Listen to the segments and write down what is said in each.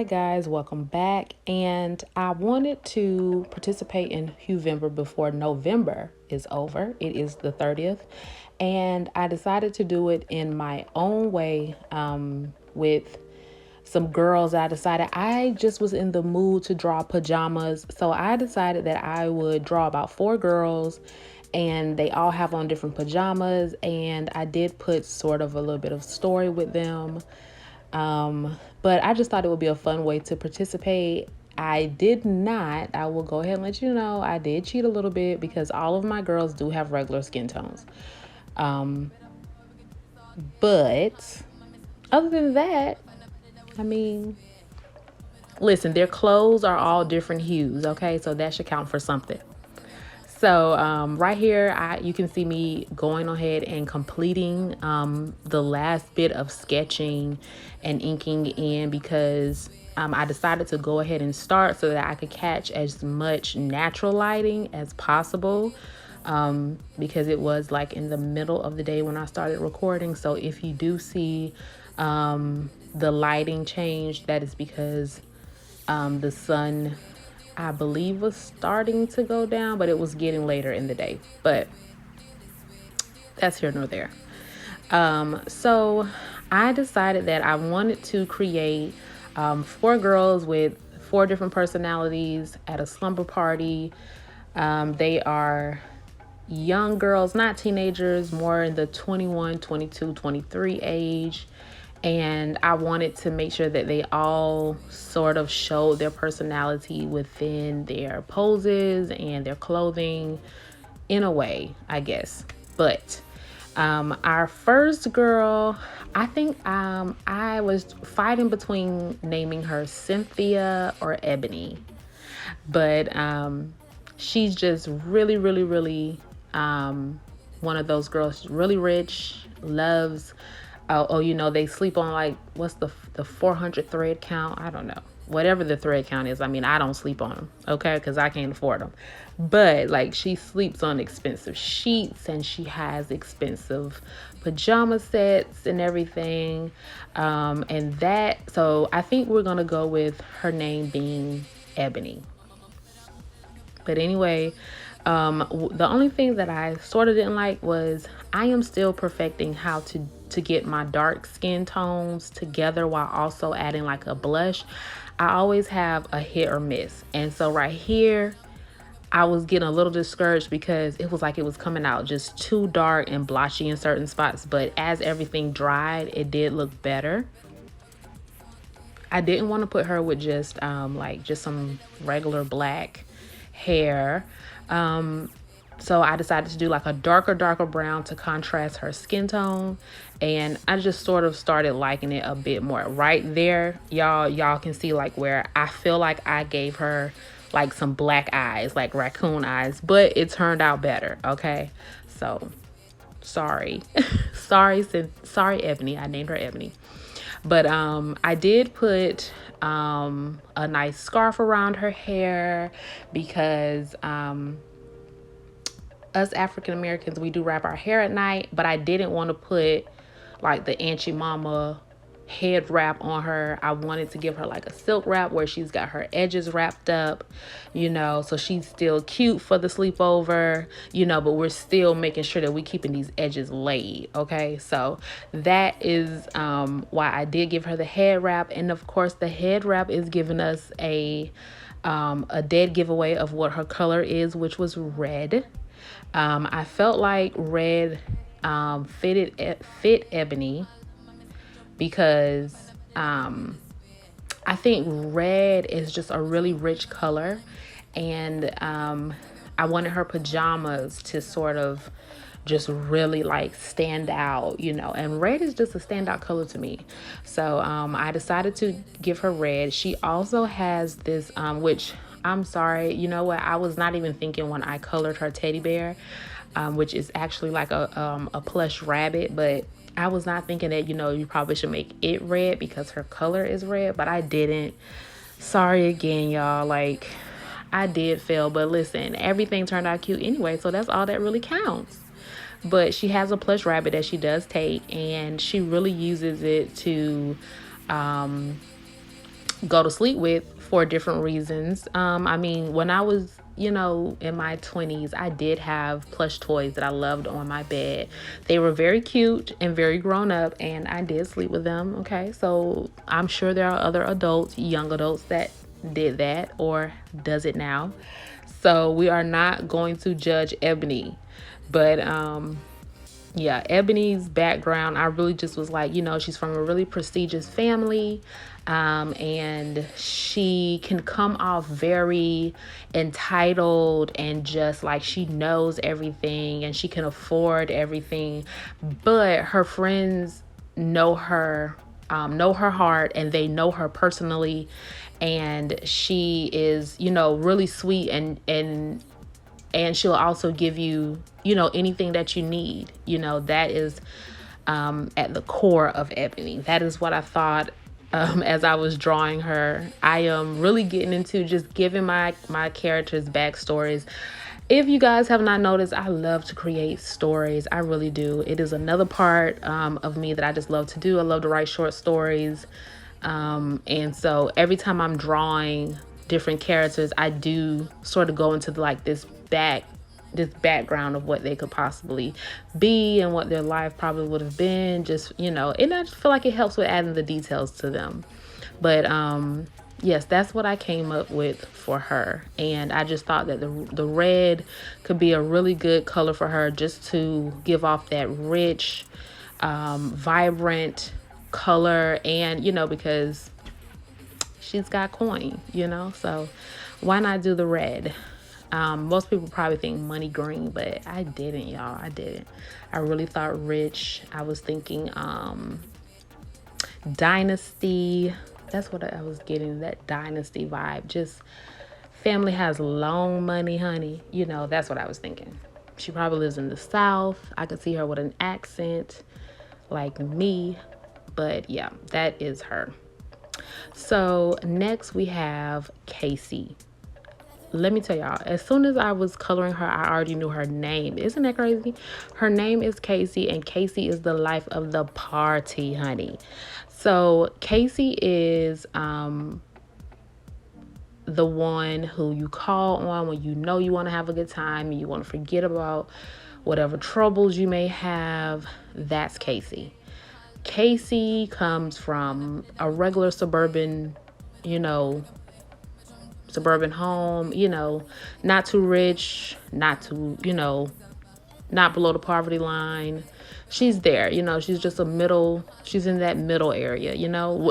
guys, welcome back. And I wanted to participate in Huvember before November is over. It is the 30th, and I decided to do it in my own way with some girls. I decided I just was in the mood to draw pajamas, so I decided that I would draw about 4 girls, and they all have on different pajamas, and I did put sort of a little bit of story with them. But I just thought it would be a fun way to participate. I did not, I will go ahead and let you know, I did cheat a little bit because all of my girls do have regular skin tones. But other than that, I mean, listen, their clothes are all different hues, okay? So that should count for something. So right here, you can see me going ahead and completing the last bit of sketching and inking in because I decided to go ahead and start so that I could catch as much natural lighting as possible because it was like in the middle of the day when I started recording. So if you do see the lighting change, that is because the sun, I believe, was starting to go down, but it was getting later in the day. But that's here nor there. So I decided that I wanted to create 4 girls with 4 different personalities at a slumber party. They are young girls, not teenagers, more in the 21, 22, 23 age. And I wanted to make sure that they all sort of showed their personality within their poses and their clothing in a way, I guess. But our first girl, I think I was fighting between naming her Cynthia or Ebony. But she's just really, really, really one of those girls. She's really rich, loves they sleep on like, what's the 400 thread count? I don't know. Whatever the thread count is. I mean, I don't sleep on them, okay? Because I can't afford them. But like, she sleeps on expensive sheets and she has expensive pajama sets and everything. So I think we're going to go with her name being Ebony. But anyway, the only thing that I sort of didn't like was I am still perfecting how to get my dark skin tones together while also adding like a blush. I always have a hit or miss. And so right here, I was getting a little discouraged because it was like it was coming out just too dark and blotchy in certain spots. But as everything dried, it did look better. I didn't want to put her with just some regular black hair. So I decided to do like a darker brown to contrast her skin tone. And I just sort of started liking it a bit more. Right there, y'all can see like where I feel like I gave her like some black eyes, like raccoon eyes, but it turned out better, okay? So sorry. sorry Ebony. I named her Ebony. But I did put a nice scarf around her hair because us African Americans, we do wrap our hair at night, but I didn't want to put like the Auntie Mama head wrap on her. I wanted to give her like a silk wrap where she's got her edges wrapped up, so she's still cute for the sleepover, but we're still making sure that we keeping these edges laid, okay? So that is why I did give her the head wrap. And of course, the head wrap is giving us a dead giveaway of what her color is, which was red. I felt like red fit Ebony because I think red is just a really rich color, and I wanted her pajamas to sort of just really like stand out, and red is just a standout color to me. So I decided to give her red. She also has this which, I'm sorry, you know what, I was not even thinking when I colored her teddy bear, which is actually like a plush rabbit, but I was not thinking that, you probably should make it red because her color is red, but I didn't. Sorry again, y'all. Like, I did fail, but listen, everything turned out cute anyway, so that's all that really counts. But she has a plush rabbit that she does take, and she really uses it to go to sleep with for different reasons. I mean, when I was, in my 20s, I did have plush toys that I loved on my bed. They were very cute and very grown up, and I did sleep with them. Okay, so I'm sure there are other adults, young adults, that did that or does it now. So we are not going to judge Ebony, but yeah, Ebony's background, I really just was like, she's from a really prestigious family. And she can come off very entitled and just like she knows everything and she can afford everything. But her friends know her heart, and they know her personally. And she is, really sweet, and she'll also give you, anything that you need. That is at the core of Ebony. That is what I thought as I was drawing her. I am really getting into just giving my characters backstories. If you guys have not noticed, I love to create stories. I really do. It is another part of me that I just love to do. I love to write short stories. And so every time I'm drawing different characters, I do sort of go into like this background of what they could possibly be and what their life probably would have been. Just, and I just feel like it helps with adding the details to them. But yes, that's what I came up with for her. And I just thought that the red could be a really good color for her, just to give off that rich, vibrant color. And, because she's got coin, so why not do the red? Most people probably think money green, but I didn't, y'all. I didn't. I really thought rich. I was thinking dynasty. That's what I was getting, that dynasty vibe. Just family has long money, honey. That's what I was thinking. She probably lives in the South. I could see her with an accent like me. But yeah, that is her. So next we have Casey. Let me tell y'all, as soon as I was coloring her, I already knew her name. Isn't that crazy? Her name is Casey, and Casey is the life of the party, honey. So Casey is the one who you call on when you know you want to have a good time and you want to forget about whatever troubles you may have. That's Casey. Casey comes from a regular suburban home, not too rich, not too, not below the poverty line. She's there, she's just she's in that middle area,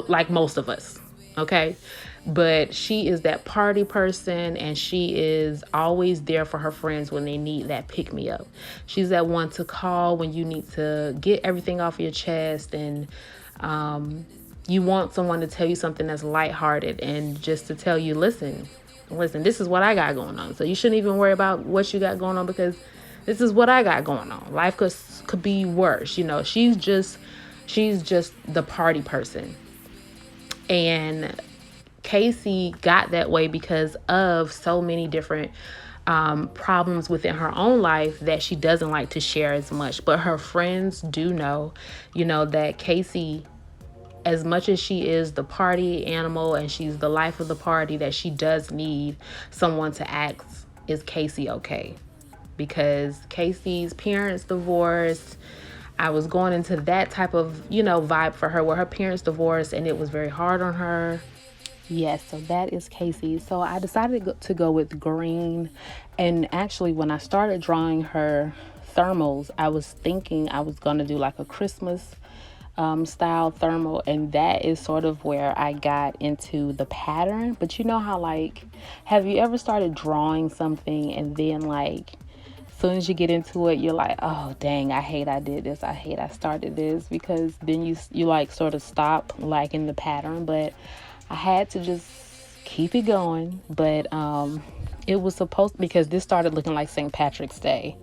like most of us. Okay. But she is that party person, and she is always there for her friends when they need that pick me up. She's that one to call when you need to get everything off your chest, and, you want someone to tell you something that's lighthearted, and just to tell you, listen, this is what I got going on. So you shouldn't even worry about what you got going on, because this is what I got going on. Life could be worse. She's just the party person. And Casey got that way because of so many different problems within her own life that she doesn't like to share as much. But her friends do know, that Casey, as much as she is the party animal and she's the life of the party, that she does need someone to ask, is Casey okay? Because Casey's parents divorced. I was going into that type of, vibe for her, where her parents divorced and it was very hard on her. Yes, so that is Casey. So I decided to go with green. And actually, when I started drawing her thermals, I was thinking I was going to do like a Christmas style thermal, and that is sort of where I got into the pattern. But you know how, like, have you ever started drawing something and then like as soon as you get into it, you're like, oh dang, I hate I did this, I hate I started this, because then you like sort of stop liking the pattern. But I had to just keep it going. But it was supposed, because this started looking like St. Patrick's Day.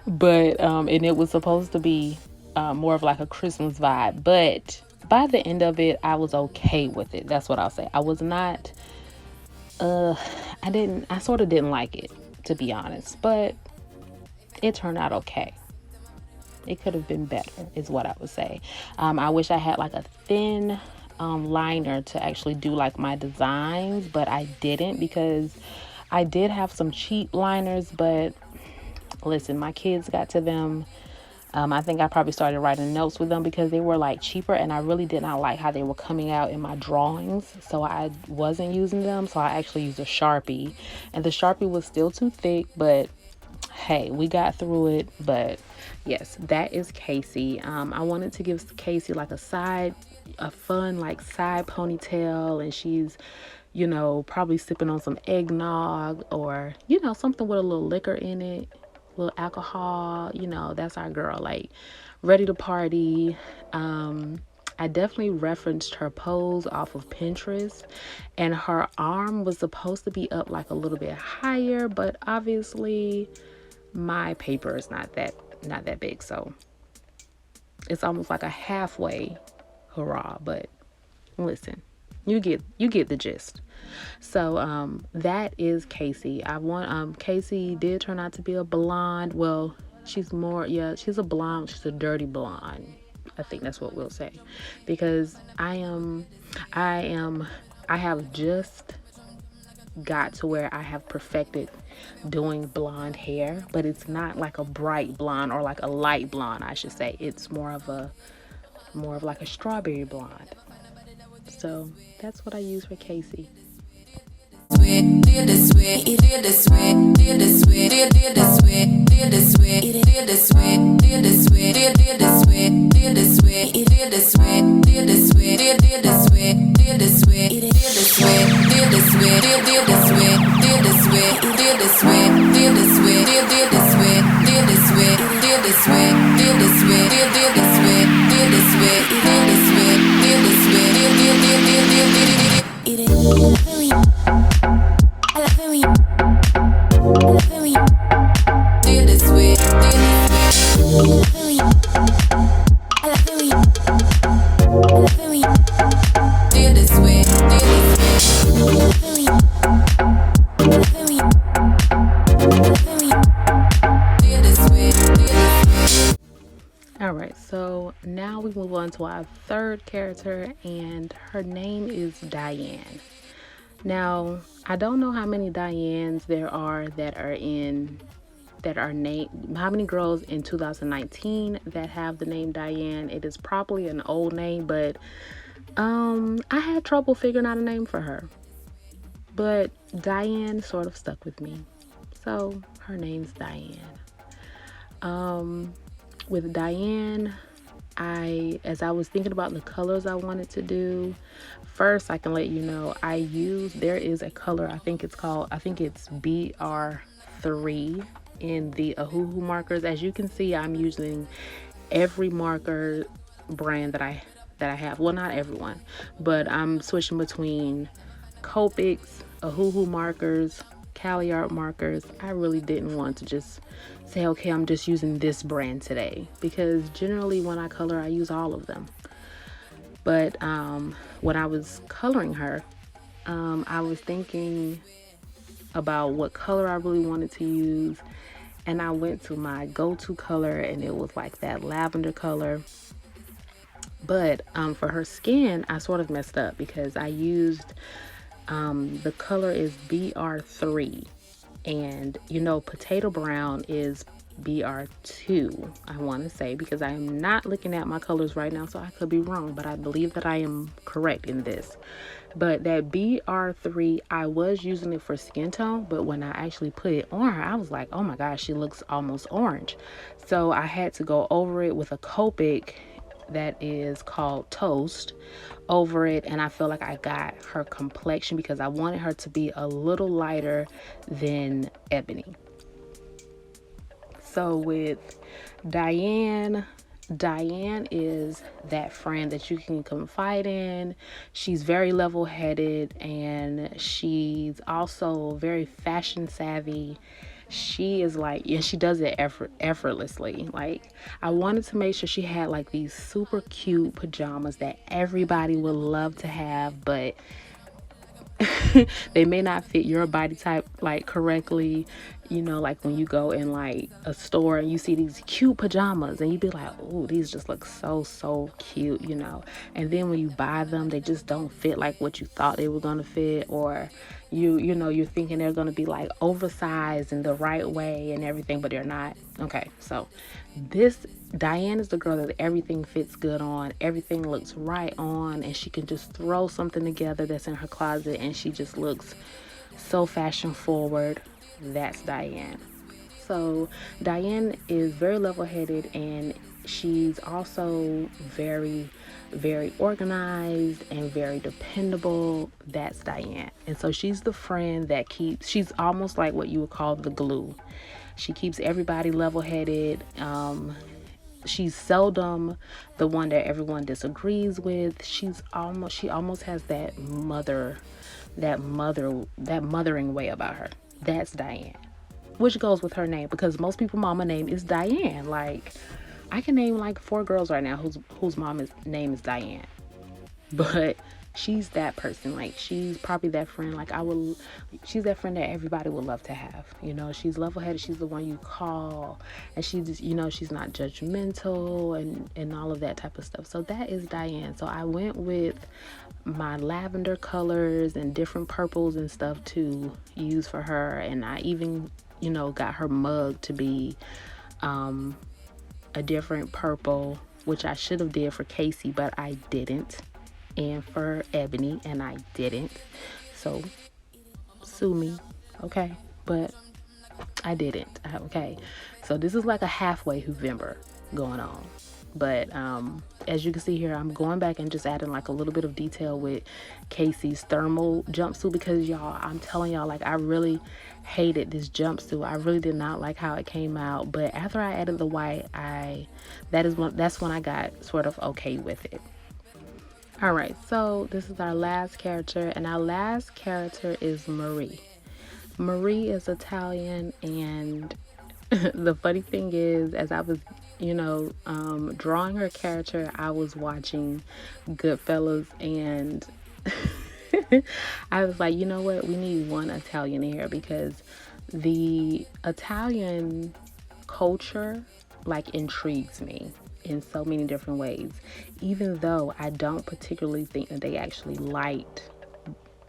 But and it was supposed to be more of like a Christmas vibe. But by the end of it, I was okay with it. That's what I'll say. I was not I sort of didn't like it, to be honest, but it turned out okay. It could have been better, is what I would say. I wish I had like a thin liner to actually do like my designs, but I didn't because I did have some cheap liners, but listen, my kids got to them. I think I probably started writing notes with them because they were like cheaper, and I really did not like how they were coming out in my drawings, so I wasn't using them. So I actually used a Sharpie, and the Sharpie was still too thick, but hey, we got through it. But yes, that is Casey. I wanted to give Casey like a fun like side ponytail, and she's, you know, probably sipping on some eggnog, or, you know, something with a little liquor in it, a little alcohol. You know, that's our girl, like ready to party. I definitely referenced her pose off of Pinterest, and her arm was supposed to be up like a little bit higher, but obviously my paper is not that big, so it's almost like a halfway hurrah. But listen, you get the gist. So that is Casey. Casey did turn out to be a blonde. Well, she's a blonde. She's a dirty blonde, I think that's what we'll say, because I have just got to where I have perfected doing blonde hair, but it's not like a bright blonde, or like a light blonde, I should say. It's more of like a strawberry blonde. So that's what I use for Casey. Alright, so now we move on to our third character, and her name is Diane. Now, I don't know how many Dianes there are how many girls in 2019 that have the name Diane. It is probably an old name, but I had trouble figuring out a name for her. But Diane sort of stuck with me. So her name's Diane. With Diane, as I was thinking about the colors I wanted to do, first I can let you know there is a color, I think it's BR3 in the Ahuhu markers. As you can see, I'm using every marker brand that I have. Well, not everyone, but I'm switching between Copics, Ahuhu markers, Cali Art markers. I really didn't want to just say, okay, I'm just using this brand today, because generally when I color, I use all of them. But when I was coloring her, I was thinking about what color I really wanted to use, and I went to my go-to color, and it was like that lavender color. But for her skin, I sort of messed up, because I used the color is BR3, and potato brown is BR2, I want to say, because I am not looking at my colors right now, so I could be wrong, but I believe that I am correct in this. But that BR3, I was using it for skin tone, but when I actually put it on her, I was like, oh my gosh, she looks almost orange. So I had to go over it with a Copic that is called Toast over it, and I feel like I got her complexion, because I wanted her to be a little lighter than Ebony. So with Diane is that friend that you can confide in. She's very level-headed, and she's also very fashion savvy. She is like, and she does it effortlessly. Like, I wanted to make sure she had like these super cute pajamas that everybody would love to have, but they may not fit your body type like correctly. you know, like when you go in like a store and you see these cute pajamas and you be like, oh, these just look so cute, you know. And then when you buy them, they just don't fit like what you thought they were gonna fit, or you know, you're thinking they're gonna be like oversized in the right way and everything, but they're not. Okay, so this Diane is the girl that everything fits good on, everything looks right on, and she can just throw something together that's in her closet and she just looks so fashion forward. That's Diane. So Diane is very level-headed, and she's also very organized and very dependable. That's Diane. And so she's the friend that she's almost like what you would call the glue. She keeps everybody level-headed. She's seldom the one that everyone disagrees with. She almost has that mothering way about her. That's Diane, which goes with her name, because most people mama name is Diane. Like, I can name like 4 girls right now whose mama's name is Diane, but she's that person. Like, she's probably that friend. Like, she's that friend that everybody would love to have. You know, she's level-headed. She's the one you call, and she's, you know, she's not judgmental and all of that type of stuff. So that is Diane. So I went with my lavender colors and different purples and stuff to use for her. And I even, you know, got her mug to be a different purple, which I should have did for Casey, but I didn't, and for Ebony, and I didn't. So sue me, okay? But I didn't. Okay, so this is like a halfway Huvember going on. But as you can see here, I'm going back and just adding like a little bit of detail with Casey's thermal jumpsuit, because y'all, I'm telling y'all, like, I really hated this jumpsuit. I really did not like how it came out. But after I added the white, that's when I got sort of okay with it. All right, so this is our last character, and our last character is Marie. Marie is Italian, and the funny thing is, as I was, you know, drawing her character, I was watching Goodfellas, and I was like, you know what, we need one Italian here, because the Italian culture, like, intrigues me in so many different ways, even though I don't particularly think that they actually liked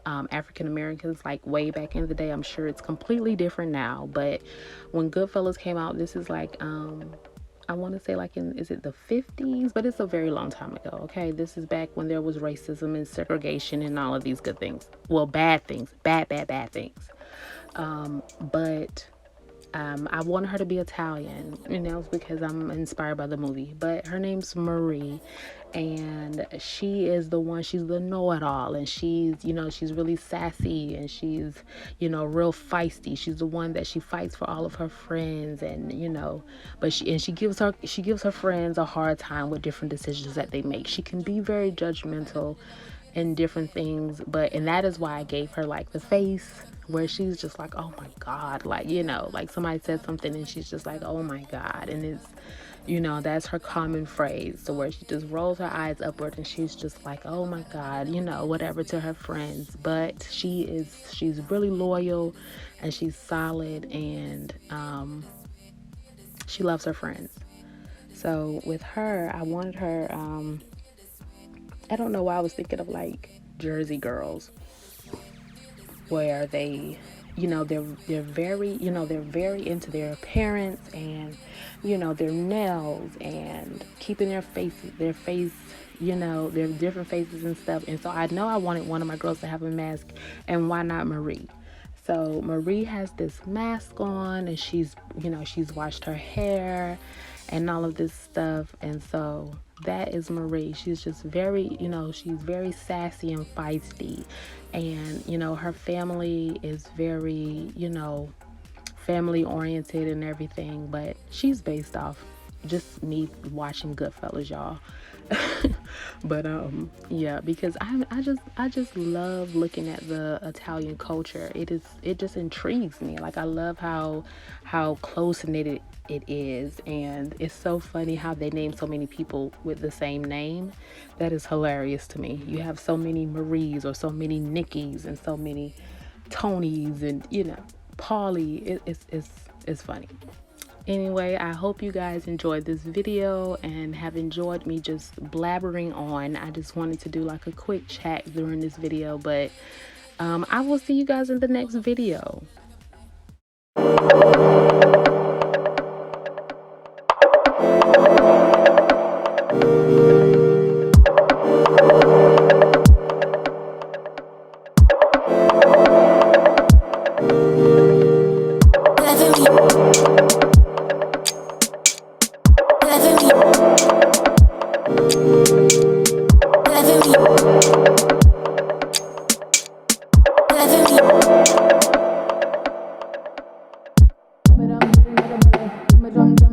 African Americans like way back in the day. I'm sure it's completely different now, but when Goodfellas came out, this is like I want to say like is it the 50s, but it's a very long time ago. Okay, this is back when there was racism and segregation and all of these good things, well, bad things, bad things. But I wanted her to be Italian, you know, because I'm inspired by the movie. But her name's Marie, and she is the one, she's the know-it-all, and she's, you know, she's really sassy, and she's, you know, real feisty. She's the one that she fights for all of her friends, and, you know, but she gives her friends a hard time with different decisions that they make. She can be very judgmental in different things, and that is why I gave her like the face where she's just like, oh my God, like, you know, like somebody said something and she's just like, oh my God. And it's, you know, that's her common phrase, so where she just rolls her eyes upward and she's just like, oh my God, you know, whatever, to her friends. But she's really loyal, and she's solid, and she loves her friends. So with her, I wanted her, I don't know why I was thinking of like Jersey girls, where they, you know, they're very, you know, they're very into their appearance, and, you know, their nails, and keeping their face, you know, their different faces and stuff. And so I know I wanted one of my girls to have a mask, and why not Marie? So Marie has this mask on, and she's, you know, she's washed her hair and all of this stuff. And so that is Marie. She's just very, you know, she's very sassy and feisty. And, you know, her family is very, you know, family oriented and everything. But she's based off just me watching Goodfellas, y'all. But yeah, because I just love looking at the Italian culture. It just intrigues me. Like, I love how close knit it is, and it's so funny how they name so many people with the same name. That is hilarious to me. You have so many Maries, or so many Nickies, and so many Tonys, and, you know, Paulie. It's funny. Anyway, I hope you guys enjoyed this video and have enjoyed me just blabbering on. I just wanted to do like a quick chat during this video, but I will see you guys in the next video.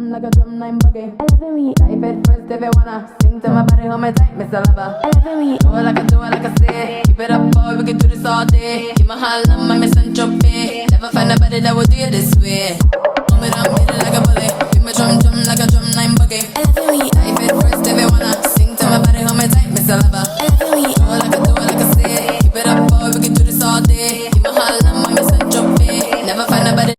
Like a drum line buggy. I love it when you type it first if you wanna sing to my body, hold me tight, Miss Lover. I love it when you do it like I say. Keep it up, boy, we can do this all day. Keep my heart on my Miss Entropy. Never find nobody that would do it this way. Hold me down, beat it like a bully. Beat my drum like a drum line buggy. I love it when you type it first if you wanna sing to my body, hold me tight, Miss Lover. I love it when you do it like I say. Keep it up, boy, we can do this all day. Keep my heart